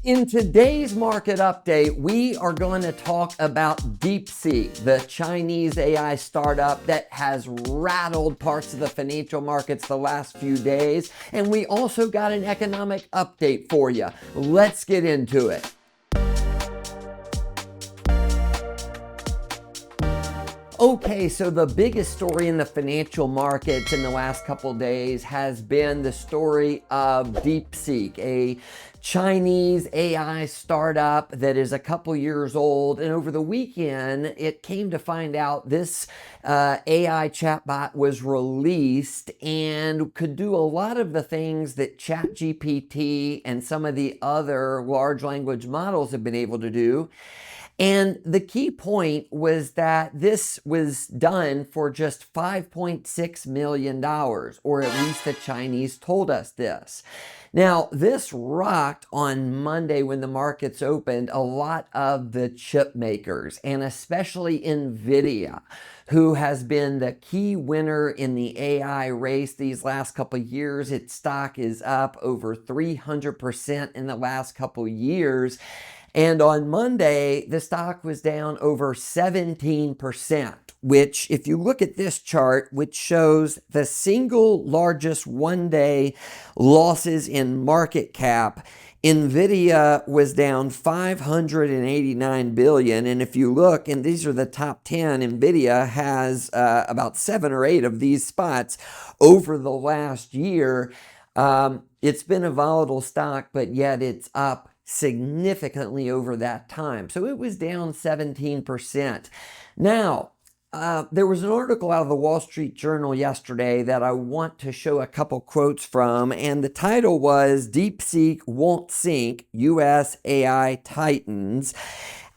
In today's market update, we are going to talk about DeepSeek, the Chinese AI startup that has rattled parts of the financial markets the last few days. And we also got an economic update for you. Let's get into it. Okay, so the biggest story in the financial markets in the last couple of days has been the story of DeepSeek, a Chinese AI startup that is a couple years old. And over the weekend, it came to find out this AI chatbot was released and could do a lot of the things that ChatGPT and some of the other large language models have been able to do. And the key point was that this was done for just $5.6 million, or at least the Chinese told us this. Now, this rocked on Monday when the markets opened a lot of the chip makers, and especially Nvidia, who has been the key winner in the AI race these last couple of years. Its stock is up over 300% in the last couple of years. And on Monday, the stock was down over 17%, which if you look at this chart, which shows the single largest one-day losses in market cap, Nvidia was down $589 billion. And if you look, and these are the top 10, Nvidia has about 7 or 8 of these spots over the last year. It's been a volatile stock, but yet it's up significantly over that time. So it was down 17%. Now, there was an article out of the Wall Street Journal yesterday that I want to show a couple quotes from, and the title was DeepSeek Won't Sink U.S. AI Titans.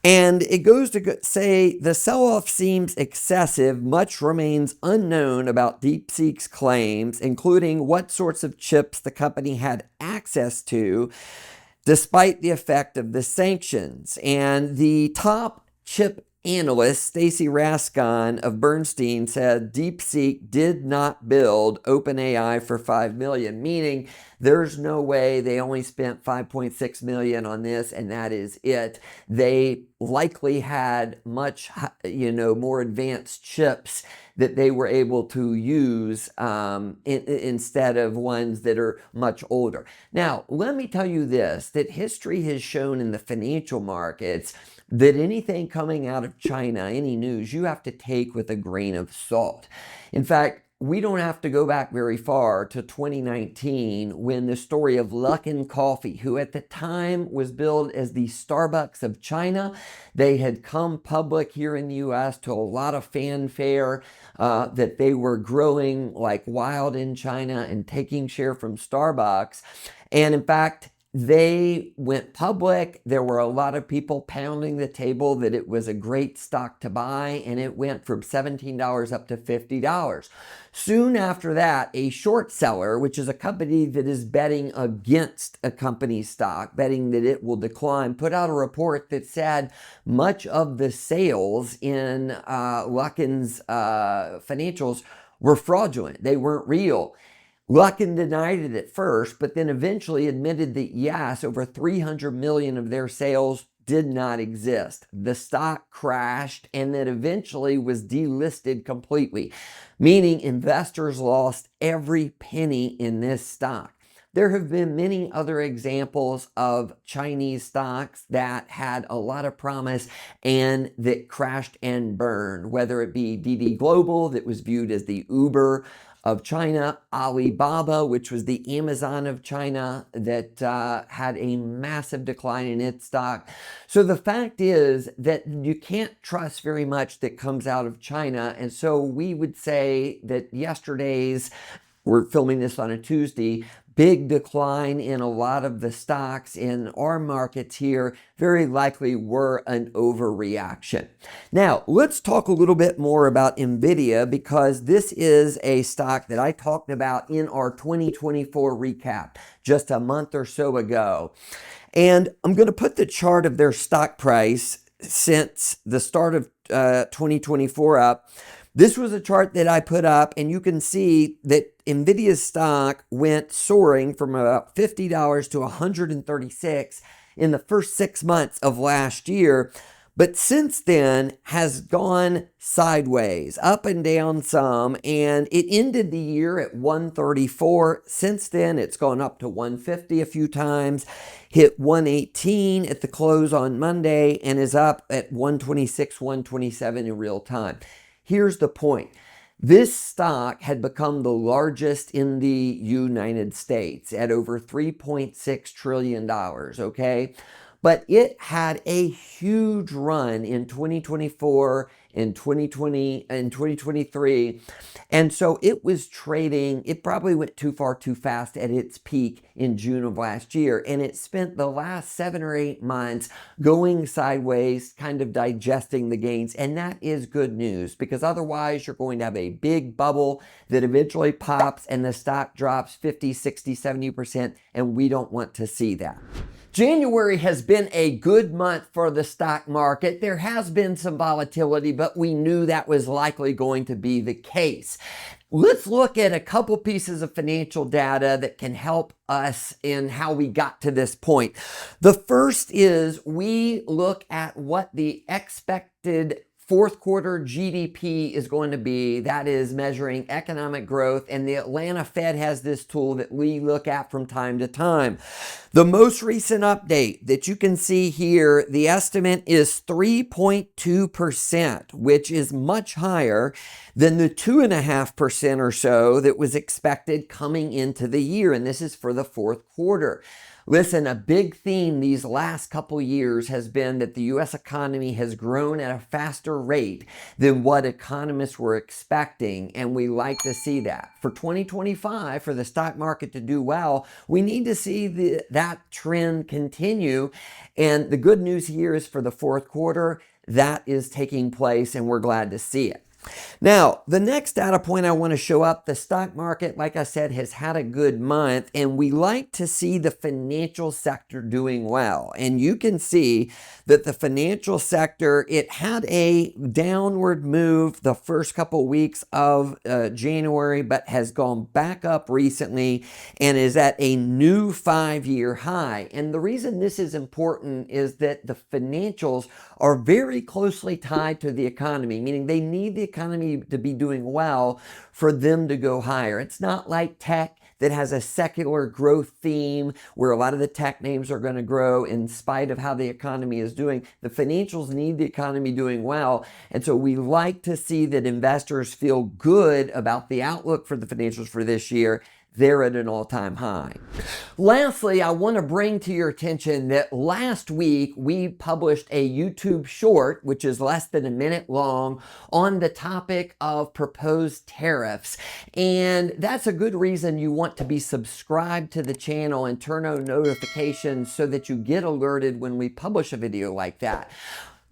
And it goes to say the sell-off seems excessive. Much remains unknown about DeepSeek's claims, including what sorts of chips the company had access to, despite the effect of the sanctions. And the top chip analyst, Stacy Rasgon of Bernstein, said DeepSeek did not build OpenAI for $5 million, meaning there's no way they only spent $5.6 million on this and that is it. They likely had much, more advanced chips that they were able to use instead of ones that are much older. Now, let me tell you this, that history has shown in the financial markets that anything coming out of China, any news, you have to take with a grain of salt. In fact, we don't have to go back very far to 2019 when the story of Luckin Coffee, who at the time was billed as the Starbucks of China, they had come public here in the U.S. to a lot of fanfare that they were growing like wild in China and taking share from Starbucks. And in fact, they went public. There were a lot of people pounding the table that it was a great stock to buy, and it went from $17 up to $50. Soon after that, a short seller, which is a company that is betting against a company's stock, betting that it will decline, put out a report that said much of the sales in Luckin's financials were fraudulent. They weren't real. Luckin denied it at first, but then eventually admitted that yes, over 300 million of their sales did not exist. The stock crashed and then eventually was delisted completely, meaning investors lost every penny in this stock. There have been many other examples of Chinese stocks that had a lot of promise and that crashed and burned, whether it be DD Global, that was viewed as the Uber of China, Alibaba, which was the Amazon of China, that had a massive decline in its stock. So the fact is that you can't trust very much that comes out of China. And so we would say that yesterday's, we're filming this on a Tuesday, big decline in a lot of the stocks in our markets here very likely were an overreaction. Now, let's talk a little bit more about Nvidia, because this is a stock that I talked about in our 2024 recap just a month or so ago. And I'm going to put the chart of their stock price since the start of 2024 up. This was a chart that I put up, and you can see that Nvidia's stock went soaring from about $50 to $136. in the first 6 months of last year, but since then has gone sideways, up and down some, and it ended the year at 134. Since then, it's gone up to 150 a few times, hit 118 at the close on Monday, and is up at 126, 127 in real time. Here's the point. This stock had become the largest in the United States at over $3.6 trillion, okay? But it had a huge run in 2024 and 2020 and 2023. And so it was trading, it probably went too far too fast at its peak in June of last year. And it spent the last 7 or 8 months going sideways, kind of digesting the gains. And that is good news, because otherwise you're going to have a big bubble that eventually pops and the stock drops 50, 60, 70%. And we don't want to see that. January has been a good month for the stock market. There has been some volatility, but we knew that was likely going to be the case. Let's look at a couple pieces of financial data that can help us in how we got to this point. The first is we look at what the expected fourth quarter GDP is going to be. That is measuring economic growth, and the Atlanta Fed has this tool that we look at from time to time. The most recent update that you can see here, the estimate is 3.2%, which is much higher than the 2.5% or so that was expected coming into the year, and this is for the fourth quarter. Listen, a big theme these last couple years has been that the U.S. economy has grown at a faster rate than what economists were expecting, and we like to see that. For 2025, for the stock market to do well, we need to see that trend continue, and the good news here is for the fourth quarter, that is taking place, and we're glad to see it. Now, the next data point I want to show up, the stock market, like I said, has had a good month, and we like to see the financial sector doing well. And you can see that the financial sector, it had a downward move the first couple weeks of January, but has gone back up recently and is at a new 5-year high. And the reason this is important is that the financials are very closely tied to the economy, meaning they need the economy to be doing well for them to go higher. It's not like tech that has a secular growth theme where a lot of the tech names are going to grow in spite of how the economy is doing. The financials need the economy doing well. And so we like to see that investors feel good about the outlook for the financials for this year. They're at an all-time high. Lastly, I want to bring to your attention that last week we published a YouTube short, which is less than a minute long, on the topic of proposed tariffs. And that's a good reason you want to be subscribed to the channel and turn on notifications so that you get alerted when we publish a video like that.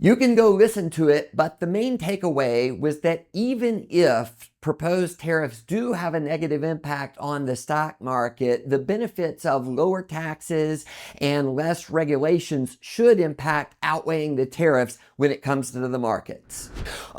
You can go listen to it, but the main takeaway was that even if proposed tariffs do have a negative impact on the stock market, the benefits of lower taxes and less regulations should impact outweighing the tariffs when it comes to the markets.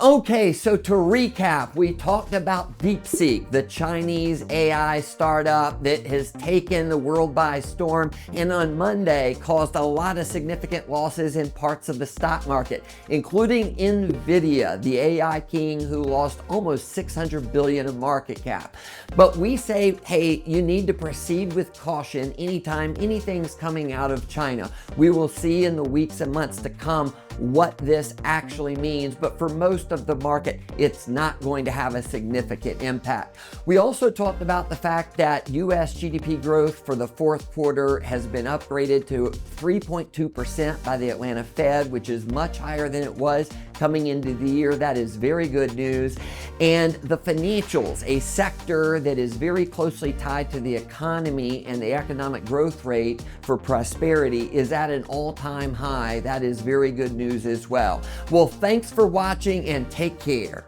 Okay, so to recap, we talked about DeepSeek, the Chinese AI startup that has taken the world by storm and on Monday caused a lot of significant losses in parts of the stock market, including Nvidia, the AI king who lost almost $600 billion of market cap. But we say, hey, you need to proceed with caution anytime anything's coming out of China. We will see in the weeks and months to come what this actually means, but for most of the market, it's not going to have a significant impact. We also talked about the fact that US GDP growth for the fourth quarter has been upgraded to 3.2% by the Atlanta Fed, which is much higher than it was coming into the year. That is very good news. And the financials, a sector that is very closely tied to the economy and the economic growth rate for prosperity, is at an all-time high. That is very good news as well. Well, thanks for watching and take care.